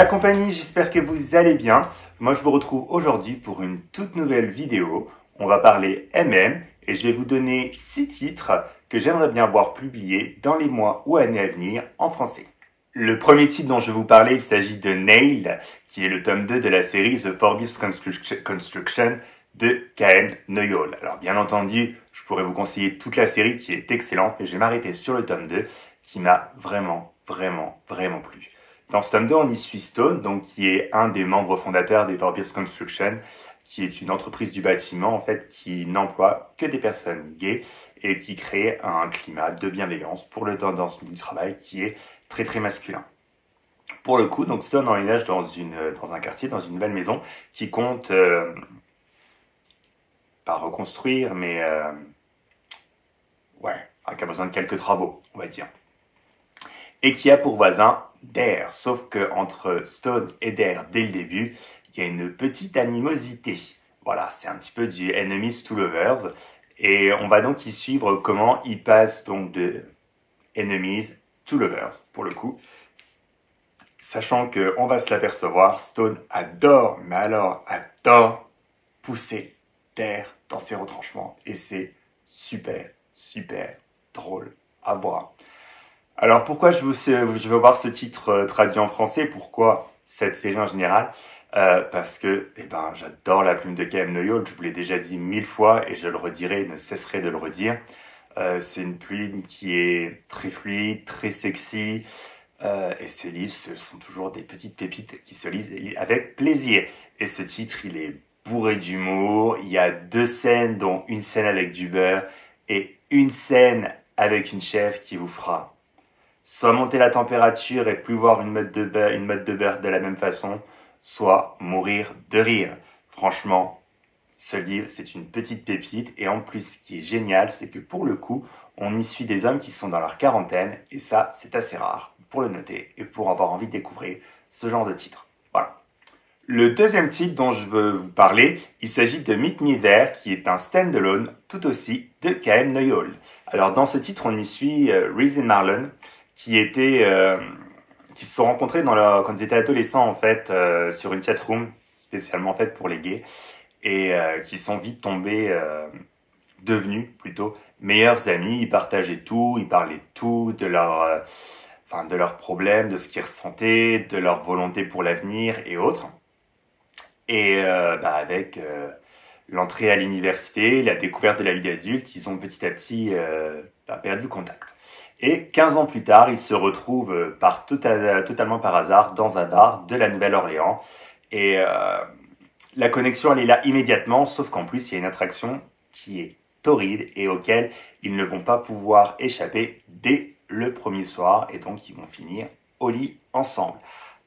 La compagnie, j'espère que vous allez bien. Moi, je vous retrouve aujourd'hui pour une toute nouvelle vidéo. On va parler MM et je vais vous donner 6 titres que j'aimerais bien voir publiés dans les mois ou années à venir en français. Le premier titre dont je vais vous parler, il s'agit de Nailed, qui est le tome 2 de la série The Forbidden Construction de K.M. Noyol. Alors bien entendu, je pourrais vous conseiller toute la série qui est excellente, mais je vais m'arrêter sur le tome 2 qui m'a vraiment plu. Dans ce tome 2, on y suit Stone, donc qui est un des membres fondateurs des Forbidden Construction, qui est une entreprise du bâtiment en fait qui n'emploie que des personnes gays et qui crée un climat de bienveillance pour le dans ce milieu du travail qui est très masculin. Pour le coup, donc Stone emménage dans un quartier, dans une nouvelle maison qui compte pas reconstruire, mais qui a besoin de quelques travaux, on va dire. Et qui a pour voisin Dare, sauf que entre Stone et Dare, dès le début, il y a une petite animosité. Voilà, c'est un petit peu du enemies to lovers, et on va donc y suivre comment ils passent donc de enemies to lovers, pour le coup. Sachant que on va se l'apercevoir, Stone adore, mais alors adore pousser Dare dans ses retranchements, et c'est super drôle à voir. Alors pourquoi je veux voir ce titre traduit en français? Pourquoi cette série en général? Parce que j'adore la plume de K.M. Noyol, je vous l'ai déjà dit 1000 fois et je le redirai et ne cesserai de le redire. C'est une plume qui est très fluide, très sexy, et ces livres ce sont toujours des petites pépites qui se lisent avec plaisir. Et ce titre, il est bourré d'humour, il y a 2 scènes, dont une scène avec du beurre et une scène avec une chèvre qui vous fera soit monter la température et plus voir une mode de beurre de la même façon, soit mourir de rire. Franchement, ce livre, c'est une petite pépite. Et en plus, ce qui est génial, c'est que pour le coup, on y suit des hommes qui sont dans leur quarantaine. Et ça, c'est assez rare pour le noter et pour avoir envie de découvrir ce genre de titre. Voilà. Le deuxième titre dont je veux vous parler, il s'agit de Meet Me There, qui est un stand-alone tout aussi de K.M. Noyol. Alors dans ce titre, on y suit Reese et Marlon, qui se sont rencontrés quand ils étaient adolescents en fait sur une chatroom spécialement faite pour les gays et qui sont vite devenus plutôt meilleurs amis. Ils partageaient tout, ils parlaient de tout, de leurs problèmes, de ce qu'ils ressentaient, de leur volonté pour l'avenir et autres. Et avec l'entrée à l'université, la découverte de la vie d'adulte, ils ont petit à petit perdu contact. Et 15 ans plus tard, ils se retrouvent totalement par hasard dans un bar de la Nouvelle-Orléans. Et la connexion, elle est là immédiatement, sauf qu'en plus, il y a une attraction qui est torride et auquel ils ne vont pas pouvoir échapper dès le premier soir. Et donc, ils vont finir au lit ensemble.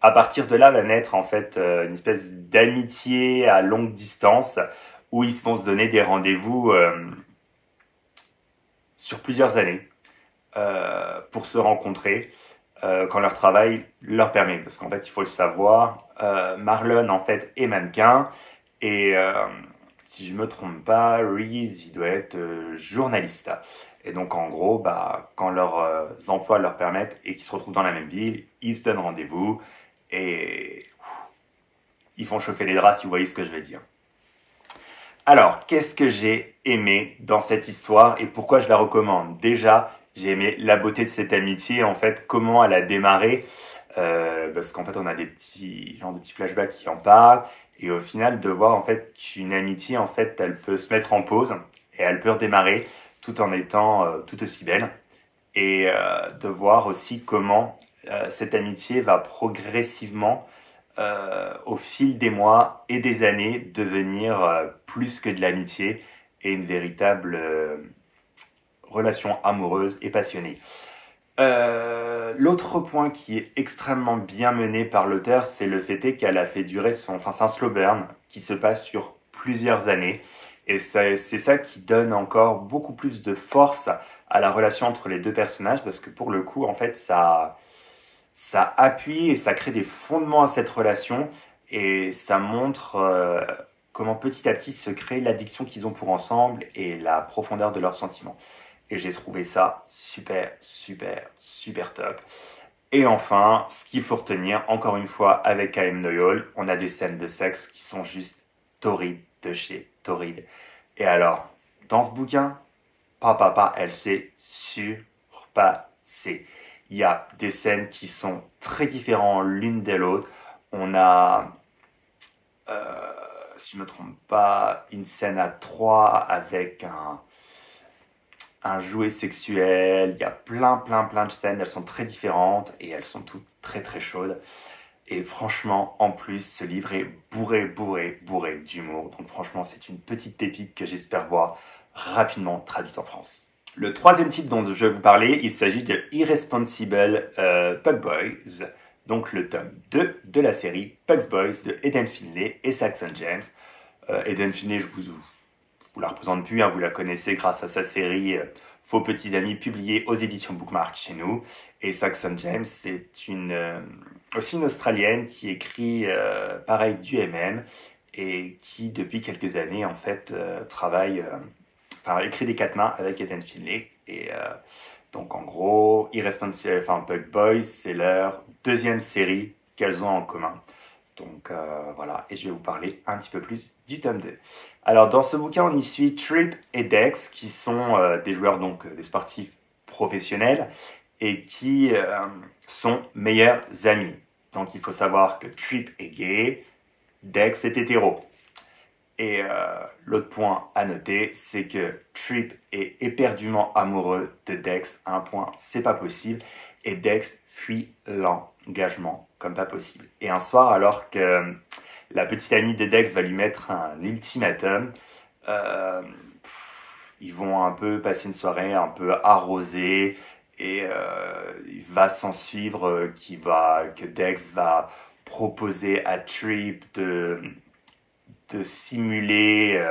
À partir de là va naître en fait une espèce d'amitié à longue distance où ils vont se donner des rendez-vous sur plusieurs années. Pour se rencontrer quand leur travail leur permet. Parce qu'en fait, il faut le savoir, Marlon, en fait, est mannequin. Et si je me trompe pas, Reese, il doit être journaliste. Et donc, en gros, quand leurs emplois leur permettent et qu'ils se retrouvent dans la même ville, ils se donnent rendez-vous et ils font chauffer les draps, si vous voyez ce que je veux dire. Alors, qu'est-ce que j'ai aimé dans cette histoire et pourquoi je la recommande? Déjà, j'ai aimé la beauté de cette amitié, en fait, comment elle a démarré, parce qu'en fait, on a des petits flashbacks qui en parlent, et au final, de voir, en fait, qu'une amitié, en fait, elle peut se mettre en pause, et elle peut redémarrer, tout en étant tout aussi belle, et de voir aussi comment cette amitié va progressivement, au fil des mois et des années, devenir plus que de l'amitié, et une véritable relation amoureuse et passionnée. L'autre point qui est extrêmement bien mené par l'auteur, c'est le fait qu'elle a fait durer c'est un slow burn qui se passe sur plusieurs années. Et c'est ça qui donne encore beaucoup plus de force à la relation entre les deux personnages, parce que pour le coup, en fait, ça appuie et ça crée des fondements à cette relation, et ça montre comment petit à petit se crée l'addiction qu'ils ont pour ensemble et la profondeur de leurs sentiments. Et j'ai trouvé ça super top. Et enfin, ce qu'il faut retenir, encore une fois, avec I Am Loyal, on a des scènes de sexe qui sont juste torrides de chez torrides. Et alors, dans ce bouquin, papa, elle s'est surpassée. Il y a des scènes qui sont très différentes l'une de l'autre. On a, si je ne me trompe pas, une scène à 3 avec un jouet sexuel. Il y a plein de scènes. Elles sont très différentes et elles sont toutes très chaudes. Et franchement, en plus, ce livre est bourré d'humour. Donc franchement, c'est une petite pépite que j'espère voir rapidement traduite en France. Le troisième titre dont je vais vous parler, il s'agit de Irresponsible Pug Boys, donc le tome 2 de la série Pugs Boys de Eden Finlay et Saxon James. Eden Finlay, je vous la représente plus, hein, vous la connaissez grâce à sa série Faux Petits Amis publiée aux éditions Bookmark chez nous. Et Saxon James, c'est aussi une Australienne qui écrit pareil du MM et qui depuis quelques années en fait écrit des quatre mains avec Eden Finlay. Et donc en gros, Irresponsible, Pug Boys, c'est leur deuxième série qu'elles ont en commun. Donc voilà, et je vais vous parler un petit peu plus du tome 2. Alors dans ce bouquin, on y suit Trip et Dex, qui sont des joueurs, donc des sportifs professionnels, et qui sont meilleurs amis. Donc il faut savoir que Trip est gay, Dex est hétéro. Et l'autre point à noter, c'est que Trip est éperdument amoureux de Dex à un point, c'est pas possible, et Dex fuit l'engagement comme pas possible. Et un soir, alors que la petite amie de Dex va lui mettre un ultimatum, ils vont un peu passer une soirée un peu arrosée, et il va s'en suivre que Dex va proposer à Trip de simuler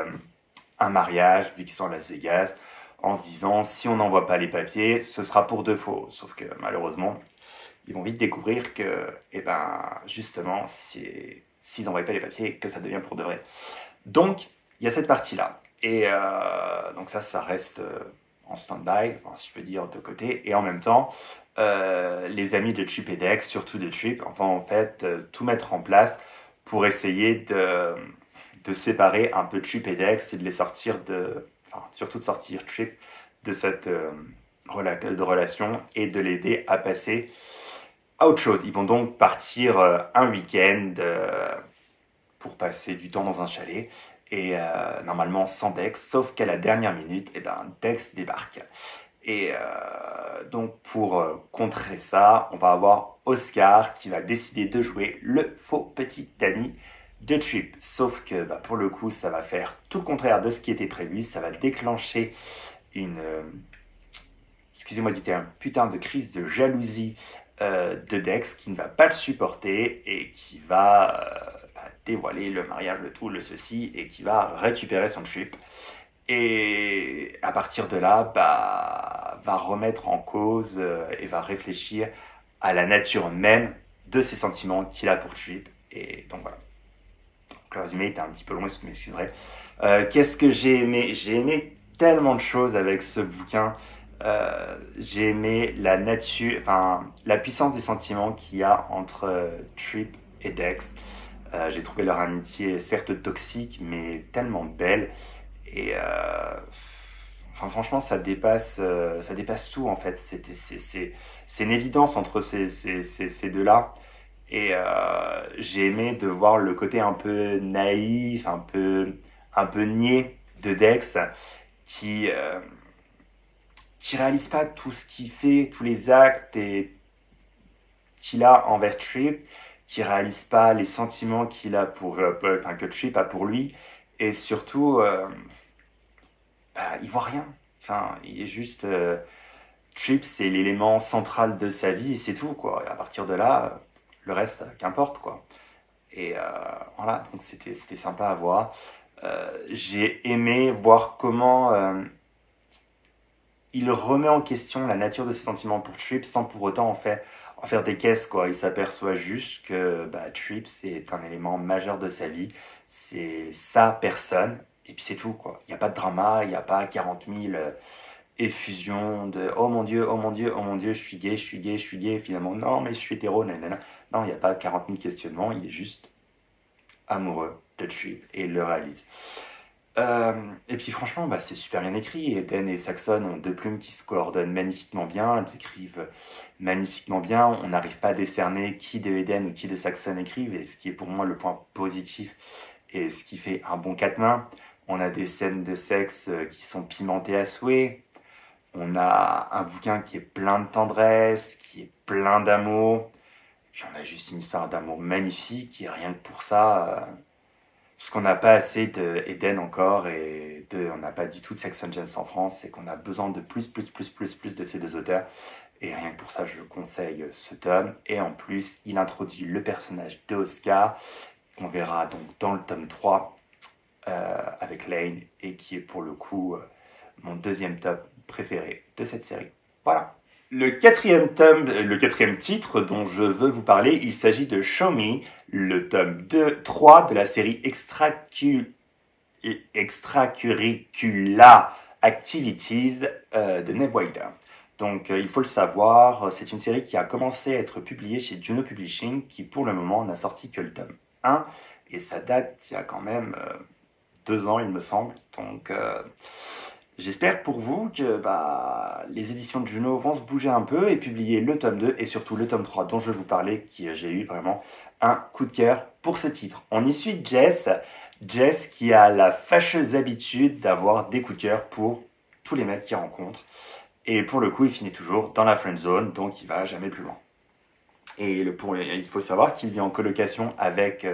un mariage, vu qu'ils sont à Las Vegas, en se disant, si on n'envoie pas les papiers, ce sera pour de faux. Sauf que malheureusement, ils vont vite découvrir que, justement, s'ils n'envoient pas les papiers, que ça devient pour de vrai. Donc, il y a cette partie-là. Et donc ça reste en stand-by, si je peux dire, de côté. Et en même temps, les amis de Trip et Dex, surtout de Trip, vont en fait tout mettre en place pour essayer de séparer un peu Trip et Dex et de les sortir surtout de sortir Trip de cette relation et de l'aider à passer à autre chose. Ils vont donc partir un week-end pour passer du temps dans un chalet et normalement sans Dex, sauf qu'à la dernière minute, Dex débarque. Et donc pour contrer ça, on va avoir Oscar qui va décider de jouer le faux petit ami de Trip. Sauf que pour le coup, ça va faire tout le contraire de ce qui était prévu. Ça va déclencher une, excusez-moi du terme, putain de crise de jalousie de Dex qui ne va pas le supporter et qui va dévoiler le mariage, le tout, le ceci, et qui va récupérer son Trip. Et à partir de là, va remettre en cause et va réfléchir à la nature même de ses sentiments qu'il a pour Trip. Et donc voilà. Donc, le résumé était un petit peu long, je m'excuserai. Qu'est-ce que j'ai aimé? J'ai aimé tellement de choses avec ce bouquin. J'ai aimé la nature, la puissance des sentiments qu'il y a entre Trip et Dex. J'ai trouvé leur amitié certes toxique, mais tellement belle. Et franchement, ça dépasse tout en fait. C'est une évidence entre ces deux-là. Et j'ai aimé de voir le côté un peu naïf, un peu niais de Dex, qui réalise pas tout ce qu'il fait, tous les actes qu'il a envers Trip, qui réalise pas les sentiments qu'il a que Trip a pour lui, et surtout il voit rien. Il est juste Trip, c'est l'élément central de sa vie et c'est tout quoi. Et à partir de là, le reste, qu'importe quoi. Et voilà, donc c'était sympa à voir. J'ai aimé voir comment il remet en question la nature de ses sentiments pour Trip sans pour autant en faire des caisses quoi. Il s'aperçoit juste que Trip c'est un élément majeur de sa vie, c'est sa personne et puis c'est tout quoi. Il n'y a pas de drama, il n'y a pas 40 000 effusion de oh mon Dieu, oh mon Dieu, oh mon Dieu, je suis gay, je suis gay, je suis gay, finalement non mais je suis hétéro, nanana. Non, il n'y a pas 40 000 questionnements, il est juste amoureux de Trip et il le réalise. Et puis franchement, bah, c'est super bien écrit. Eden et Saxon ont deux plumes qui se coordonnent magnifiquement bien, elles écrivent magnifiquement bien. On n'arrive pas à décerner qui de Eden ou qui de Saxon écrivent, et ce qui est pour moi le point positif et ce qui fait un bon quatre mains. On a des scènes de sexe qui sont pimentées à souhait. On a un bouquin qui est plein de tendresse, qui est plein d'amour. Puis on a juste une histoire d'amour magnifique, et rien que pour ça, parce qu'on n'a pas assez de Eden encore, et on n'a pas du tout de Saxon James en France, c'est qu'on a besoin de plus de ces deux auteurs. Et rien que pour ça, je conseille ce tome. Et en plus, il introduit le personnage de Oscar, qu'on verra donc dans le tome 3 avec Lane, et qui est pour le coup mon deuxième tome préféré de cette série. Voilà. Le quatrième titre dont je veux vous parler, il s'agit de Show Me, le tome 3 de la série Extracurricular Activities de Neb Wilder. Donc il faut le savoir, c'est une série qui a commencé à être publiée chez Juno Publishing, qui pour le moment n'a sorti que le tome 1, et ça date il y a quand même 2 ans il me semble, donc j'espère pour vous que les éditions de Juno vont se bouger un peu et publier le tome 2 et surtout le tome 3 dont je vais vous parler, qui j'ai eu vraiment un coup de cœur pour ce titre. On y suit Jess qui a la fâcheuse habitude d'avoir des coups de cœur pour tous les mecs qu'il rencontre. Et pour le coup, il finit toujours dans la friend zone, donc il va jamais plus loin. Et il faut savoir qu'il vit en colocation avec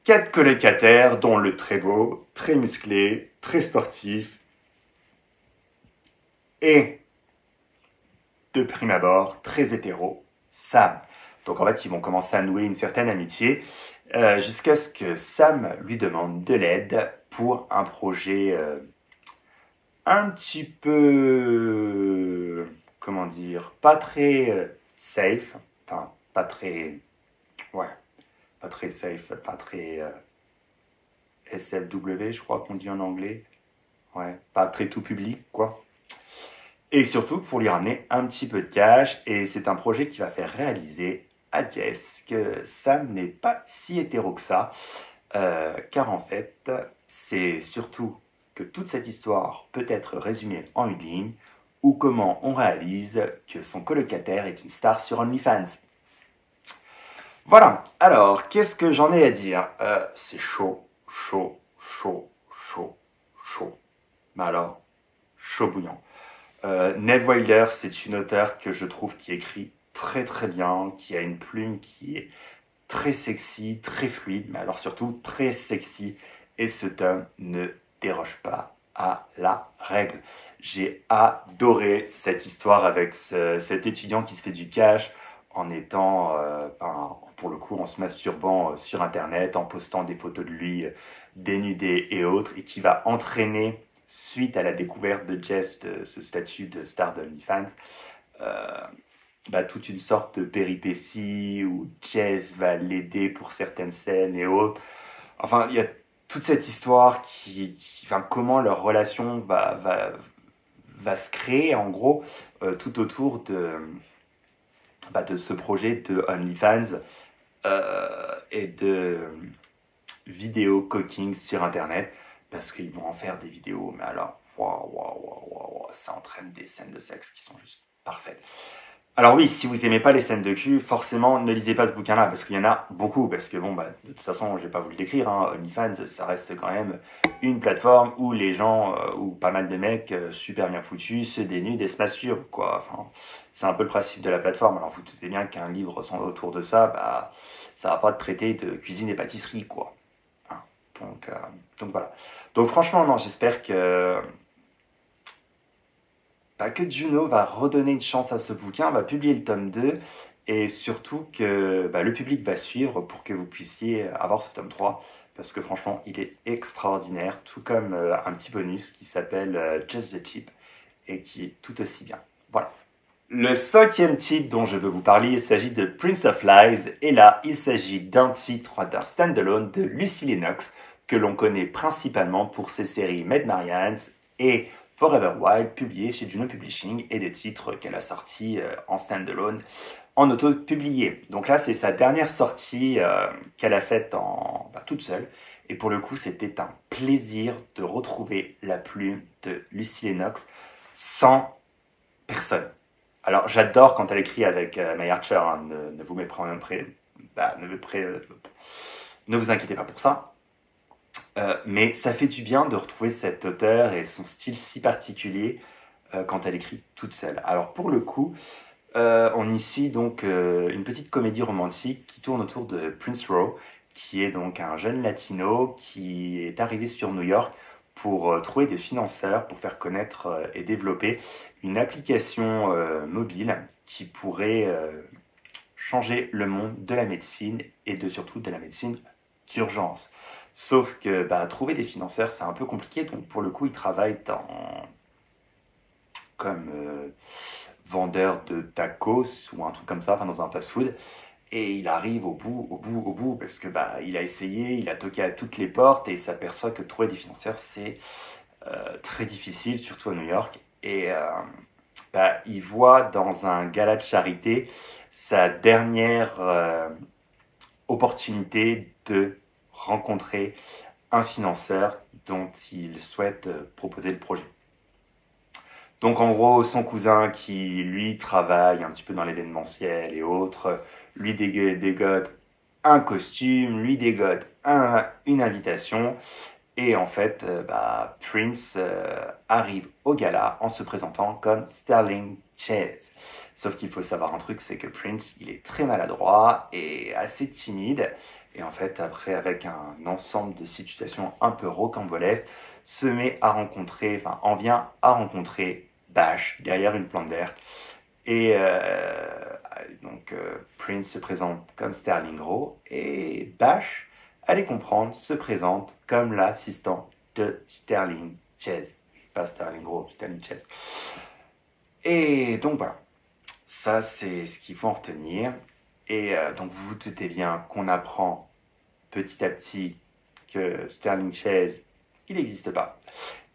4 colocataires, dont le très beau, très musclé, très sportif, et de prime abord, très hétéro, Sam. Donc en fait, ils vont commencer à nouer une certaine amitié jusqu'à ce que Sam lui demande de l'aide pour un projet un petit peu, comment dire, pas très safe, enfin pas très, ouais, pas très safe, pas très SFW, je crois qu'on dit en anglais, ouais, pas très tout public, quoi. Et surtout pour lui ramener un petit peu de cash, et c'est un projet qui va faire réaliser à Jess que Sam n'est pas si hétéro que ça, car en fait, c'est surtout que toute cette histoire peut être résumée en une ligne, ou comment on réalise que son colocataire est une star sur OnlyFans. Voilà, alors, qu'est-ce que j'en ai à dire? C'est chaud, chaud, chaud, chaud, chaud. Mais alors, chaud bouillant. Neb Wilder, c'est une auteure que je trouve qui écrit très très bien, qui a une plume qui est très sexy, très fluide, mais alors surtout très sexy. Et ce tome ne déroge pas à la règle. J'ai adoré cette histoire avec cet étudiant qui se fait du cash en étant, pour le coup, en se masturbant sur Internet, en postant des photos de lui dénudé et autres, et qui va entraîner, suite à la découverte de Jess de ce statut de star de OnlyFans, toute une sorte de péripétie où Jess va l'aider pour certaines scènes et autres. Enfin, il y a toute cette histoire comment leur relation va se créer, en gros, tout autour de ce projet de OnlyFans et de vidéo cooking sur Internet, parce qu'ils vont en faire des vidéos, mais alors, waouh, ça entraîne des scènes de sexe qui sont juste parfaites. Alors oui, si vous aimez pas les scènes de cul, forcément, ne lisez pas ce bouquin-là, parce qu'il y en a beaucoup, parce que bon, de toute façon, je vais pas vous le décrire, hein, OnlyFans, ça reste quand même une plateforme où les gens, où pas mal de mecs super bien foutus se dénudent et se masturbent, quoi. Enfin, c'est un peu le principe de la plateforme. Alors vous doutez bien qu'un livre autour de ça, ça va pas te traiter de cuisine et pâtisserie, quoi. Hein, donc voilà. Donc franchement, non, j'espère que Juno va redonner une chance à ce bouquin, va publier le tome 2, et surtout que le public va suivre pour que vous puissiez avoir ce tome 3, parce que franchement, il est extraordinaire, tout comme un petit bonus qui s'appelle Just the Tip, et qui est tout aussi bien. Voilà. Le 5e titre dont je veux vous parler, il s'agit de Prince of Lies, et là, il s'agit d'un titre, d'un stand-alone de Lucy Lennox, que l'on connaît principalement pour ses séries Maid Marians et Forever Wild, publié chez Juno Publishing, et des titres qu'elle a sortis en standalone, en auto-publié. Donc là, c'est sa dernière sortie qu'elle a faite toute seule. Et pour le coup, c'était un plaisir de retrouver la plume de Lucy Lennox sans personne. Alors, j'adore quand elle écrit avec May Archer, hein, ne vous inquiétez pas pour ça. Mais ça fait du bien de retrouver cet auteur et son style si particulier quand elle écrit toute seule. Alors, pour le coup, on y suit donc une petite comédie romantique qui tourne autour de Prince Roe, qui est donc un jeune latino qui est arrivé sur New York pour trouver des financeurs pour faire connaître et développer une application mobile qui pourrait changer le monde de la médecine et surtout de la médecine d'urgence. Sauf que trouver des financeurs, c'est un peu compliqué, donc pour le coup, il travaille comme vendeur de tacos ou un truc comme ça, enfin dans un fast-food. Et il arrive au bout, parce que il a essayé, il a toqué à toutes les portes et il s'aperçoit que trouver des financeurs, c'est très difficile, surtout à New York. Et il voit dans un gala de charité sa dernière opportunité de rencontrer un financeur dont il souhaite proposer le projet. Donc en gros, son cousin qui, lui, travaille un petit peu dans l'événementiel et autres, lui dégote un costume, lui dégote une invitation. Et en fait, Prince arrive au gala en se présentant comme Sterling Chase. Sauf qu'il faut savoir un truc, c'est que Prince, il est très maladroit et assez timide. Et en fait, après, avec un ensemble de situations un peu rocambolesques, en vient à rencontrer Bash derrière une plante verte. Et donc, Prince se présente comme Sterling Roe et Bash, allez comprendre, se présente comme l'assistant de Sterling Chase. Pas Sterling Roe, Sterling Chase. Et donc voilà, ça c'est ce qu'il faut en retenir. Et donc vous vous doutez bien qu'on apprend petit à petit que Sterling Chase, il n'existe pas.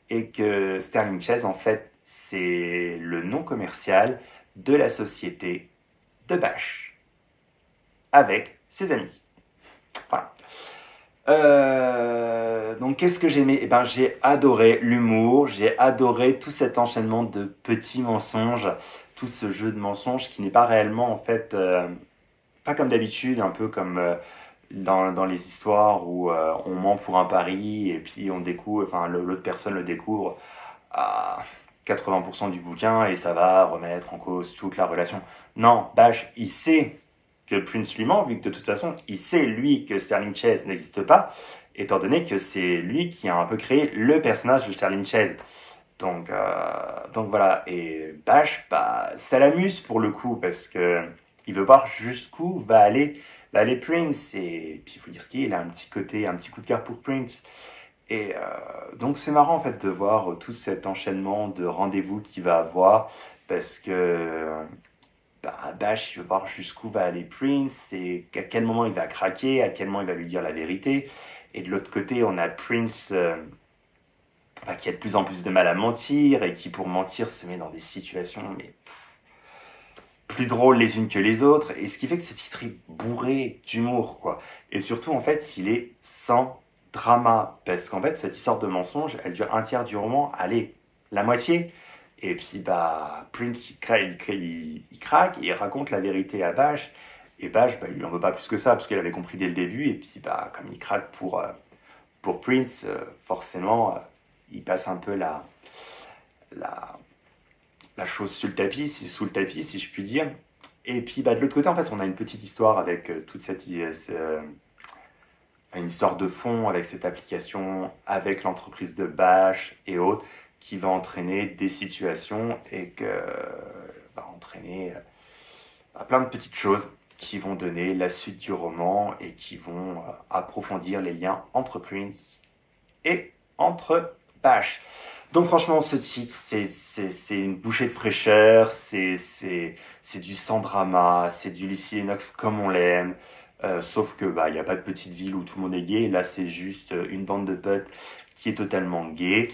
Et que Sterling Chase, en fait, c'est le nom commercial de la société de Bash, avec ses amis. Voilà. Donc qu'est-ce que j'ai aimé ? J'ai adoré l'humour, j'ai adoré tout cet enchaînement de petits mensonges, tout ce jeu de mensonges qui n'est pas réellement en fait, pas comme d'habitude, un peu comme dans les histoires où on ment pour un pari et puis on découvre, l'autre personne le découvre à 80% du bouquin et ça va remettre en cause toute la relation. Non, Bash, il sait que Prince lui ment, vu que de toute façon, il sait, lui, que Sterling Chase n'existe pas, étant donné que c'est lui qui a un peu créé le personnage de Sterling Chase. Donc voilà, et Bash, ça l'amuse pour le coup, parce que il veut voir jusqu'où va aller Prince, et puis il faut dire ce qu'il est, il a un petit coup de cœur pour Prince. Et donc c'est marrant en fait de voir tout cet enchaînement de rendez-vous qu'il va avoir, parce que Bash, il veut voir jusqu'où va aller Prince et à quel moment il va craquer, à quel moment il va lui dire la vérité. Et de l'autre côté, on a Prince qui a de plus en plus de mal à mentir et qui, pour mentir, se met dans des situations plus drôles les unes que les autres. Et ce qui fait que ce titre est bourré d'humour, quoi. Et surtout, en fait, il est sans drama. Parce qu'en fait, cette histoire de mensonge, elle dure un tiers du roman, allez, la moitié. Et puis, Prince, il craque et il raconte la vérité à Bash. Et Bash, il lui en veut pas plus que ça, parce qu'elle avait compris dès le début. Et puis, comme il craque pour Prince, forcément, il passe un peu la chose sous le tapis, si je puis dire. Et puis, de l'autre côté, en fait, on a une petite histoire avec toute cette une histoire de fond avec cette application, avec l'entreprise de Bash et autres, qui va entraîner des situations et va entraîner plein de petites choses qui vont donner la suite du roman et qui vont approfondir les liens entre Prince et entre Bash. Donc franchement, ce titre, c'est une bouchée de fraîcheur, c'est du sans drama, c'est du Lucy Lennox comme on l'aime. Sauf que bah il n'y a pas de petite ville où tout le monde est gay. Là, c'est juste une bande de potes qui est totalement gay.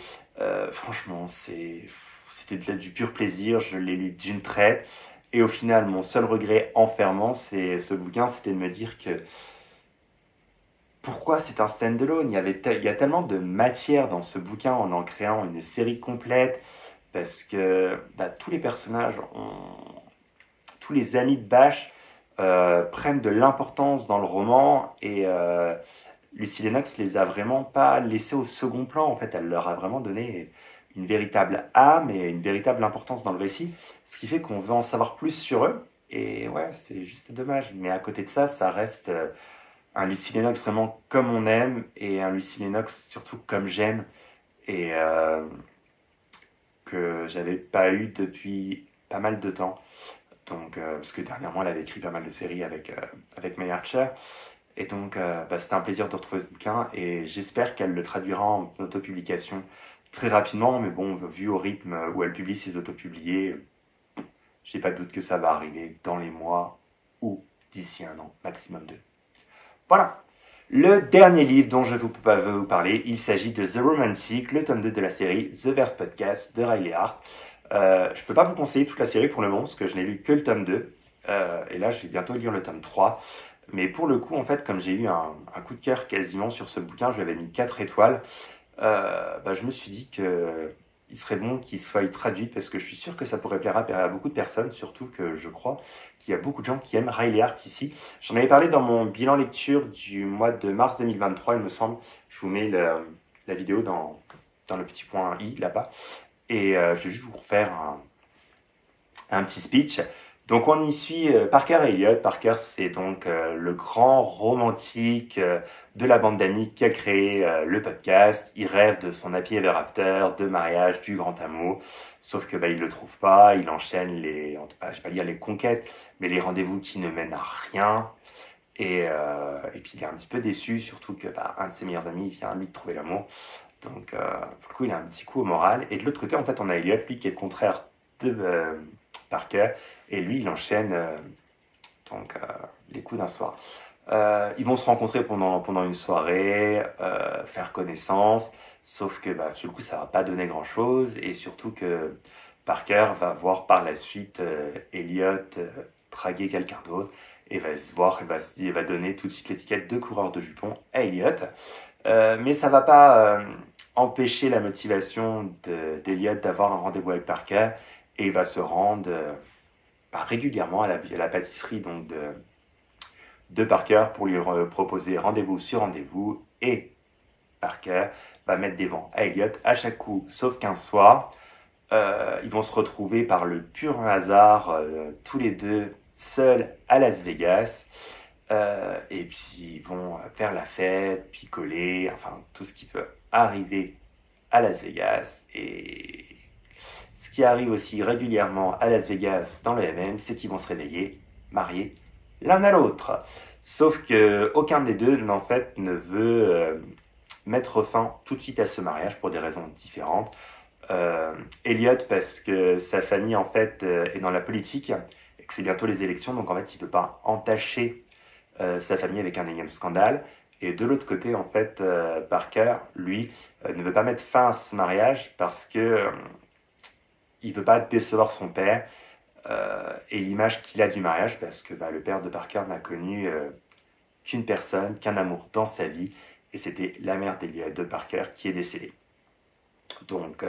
Franchement, c'était du pur plaisir. Je l'ai lu d'une traite. Et au final, mon seul regret en fermant ce bouquin, c'était de me dire que pourquoi c'est un stand-alone? Il y a tellement de matière dans ce bouquin en créant une série complète, parce que bah, tous les personnages, tous les amis de Bash prennent de l'importance dans le roman, et Lucy Lennox les a vraiment pas laissés au second plan. En fait, elle leur a vraiment donné une véritable âme et une véritable importance dans le récit, ce qui fait qu'on veut en savoir plus sur eux. Et ouais, c'est juste dommage. Mais à côté de ça, ça reste un Lucy Lennox vraiment comme on aime, et un Lucy Lennox surtout comme j'aime, et que j'avais pas eu depuis pas mal de temps. Donc, parce que dernièrement, elle avait écrit pas mal de séries avec May Archer. Et donc, bah, c'était un plaisir de retrouver ce bouquin, et j'espère qu'elle le traduira en autopublication très rapidement. Mais bon, vu au rythme où elle publie ses autopubliés, j'ai pas de doute que ça va arriver dans les mois ou d'ici un an, maximum 2. Voilà. Le dernier livre dont je veux vous parler, il s'agit de The Romantic, le tome 2 de la série The Verse Podcast de Riley Hart. Je peux pas vous conseiller toute la série pour le moment, parce que je n'ai lu que le tome 2. Et là, je vais bientôt lire le tome 3. Mais pour le coup, en fait, comme j'ai eu un coup de cœur quasiment sur ce bouquin, je lui avais mis 4 étoiles, bah, je me suis dit que il serait bon qu'il soit traduit, parce que je suis sûr que ça pourrait plaire à beaucoup de personnes, surtout que je crois qu'il y a beaucoup de gens qui aiment Riley Hart ici. J'en avais parlé dans mon bilan lecture du mois de mars 2023, il me semble. Je vous mets la vidéo dans le petit point i là-bas. Et je vais juste vous refaire un petit speech. Donc on y suit Parker et Elliot. Parker, c'est donc le grand romantique de la bande d'amis qui a créé le podcast. Il rêve de son happy ever after, de mariage, du grand amour. Sauf que bah, il le trouve pas. Il enchaîne je vais pas dire les conquêtes, mais les rendez-vous qui ne mènent à rien. Et puis il est un petit peu déçu, surtout que bah, un de ses meilleurs amis vient lui de trouver l'amour. Donc pour le coup, il a un petit coup au moral. Et de l'autre côté, en fait, on a Elliot, lui qui est le contraire de Parker, et lui il enchaîne les coups d'un soir. Ils vont se rencontrer pendant une soirée, faire connaissance, sauf que bah, sur le coup ça va pas donner grand chose, et surtout que Parker va voir par la suite Elliot draguer quelqu'un d'autre, et va se voir, il va donner tout de suite l'étiquette de coureur de jupons à Elliot. Mais ça va pas empêcher la motivation d'Elliot d'avoir un rendez-vous avec Parker, et il va se rendre régulièrement à la pâtisserie donc de Parker pour lui proposer rendez-vous sur rendez-vous, et Parker va mettre des vents à Elliot à chaque coup, sauf qu'un soir, ils vont se retrouver par le pur hasard, tous les deux seuls à Las Vegas, et puis ils vont faire la fête, picoler, enfin tout ce qui peut arriver à Las Vegas. Et ce qui arrive aussi régulièrement à Las Vegas dans le MM, c'est qu'ils vont se réveiller mariés l'un à l'autre. Sauf que aucun des deux, en fait, ne veut mettre fin tout de suite à ce mariage pour des raisons différentes. Elliot, parce que sa famille, en fait, est dans la politique, et que c'est bientôt les élections, donc en fait, il ne peut pas entacher sa famille avec un énième scandale. Et de l'autre côté, en fait, Parker, lui, ne veut pas mettre fin à ce mariage parce que il veut pas décevoir son père et l'image qu'il a du mariage, parce que bah, le père de Parker n'a connu qu'une personne, qu'un amour dans sa vie, et c'était la mère de Parker qui est décédée. Donc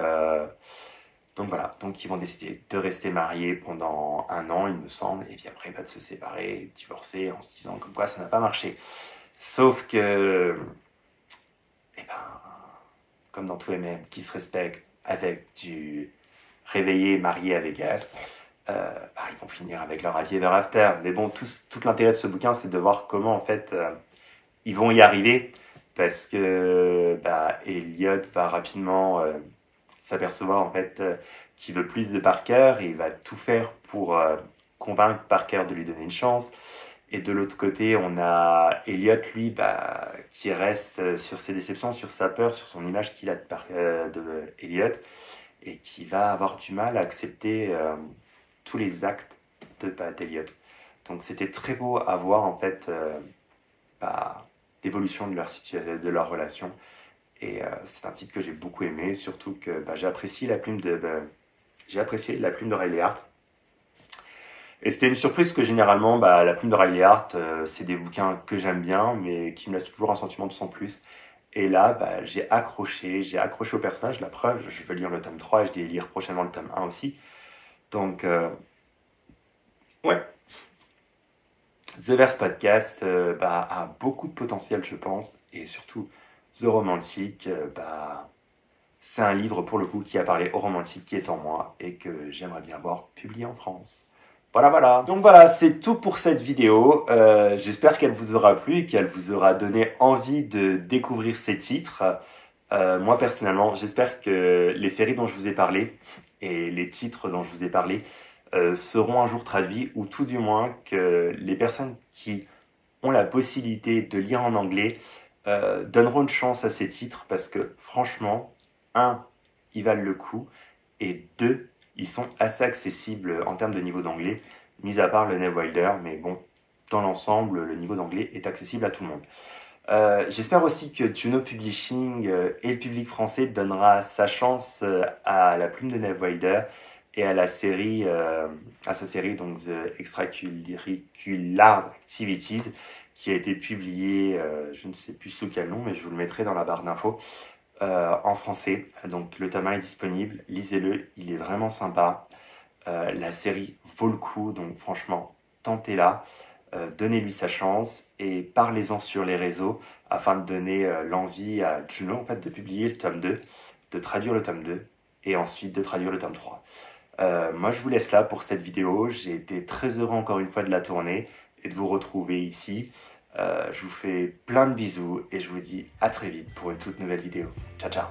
voilà, donc ils vont décider de rester mariés pendant 1 an, il me semble, et puis après de se séparer, divorcer, en se disant comme quoi ça n'a pas marché. Sauf que, eh ben, comme dans tous les mêmes qui se respectent, avec du réveillé marié à Vegas, bah, ils vont finir avec leur happy ever after. Mais bon, tout l'intérêt de ce bouquin, c'est de voir comment en fait ils vont y arriver, parce que bah, Elliot va rapidement s'apercevoir en fait qu'il veut plus de Parker, et il va tout faire pour convaincre Parker de lui donner une chance. Et de l'autre côté, on a Elliot, lui, bah, qui reste sur ses déceptions, sur sa peur, sur son image qu'il a de Elliot, et qui va avoir du mal à accepter tous les actes d'Elliot. Donc c'était très beau à voir en fait l'évolution de de leur relation. Et c'est un titre que j'ai beaucoup aimé, surtout que j'ai apprécié la plume de Riley Hart. Et c'était une surprise parce que généralement, la plume de Riley Hart, c'est des bouquins que j'aime bien, mais qui me laissent toujours un sentiment de sans plus. Et là, j'ai accroché au personnage. La preuve, je vais lire le tome 3 et je vais lire prochainement le tome 1 aussi. Donc, ouais. The Verse Podcast a beaucoup de potentiel, je pense. Et surtout, The Romantic, c'est un livre, pour le coup, qui a parlé au romantique qui est en moi et que j'aimerais bien voir publié en France. Voilà. Donc voilà, c'est tout pour cette vidéo. J'espère qu'elle vous aura plu et qu'elle vous aura donné envie de découvrir ces titres. Moi, personnellement, j'espère que les séries dont je vous ai parlé et les titres dont je vous ai parlé seront un jour traduits, ou tout du moins que les personnes qui ont la possibilité de lire en anglais donneront une chance à ces titres, parce que franchement, 1, ils valent le coup, et 2, ils sont assez accessibles en termes de niveau d'anglais, mis à part le Neve Wilder, mais bon, dans l'ensemble, le niveau d'anglais est accessible à tout le monde. J'espère aussi que Juno Publishing et le public français donnera sa chance à la plume de Neve Wilder et à sa série donc The Extracurricular Activities, qui a été publiée, je ne sais plus sous quel nom, mais je vous le mettrai dans la barre d'infos, en français. Donc le tome 1 est disponible, lisez-le, il est vraiment sympa. La série vaut le coup, donc franchement, tentez-la, donnez-lui sa chance et parlez-en sur les réseaux afin de donner l'envie à Juno en fait, de publier le tome 2, de traduire le tome 2 et ensuite de traduire le tome 3. Moi je vous laisse là pour cette vidéo, j'ai été très heureux encore une fois de la tourner et de vous retrouver ici. Je vous fais plein de bisous et je vous dis à très vite pour une toute nouvelle vidéo. Ciao ciao.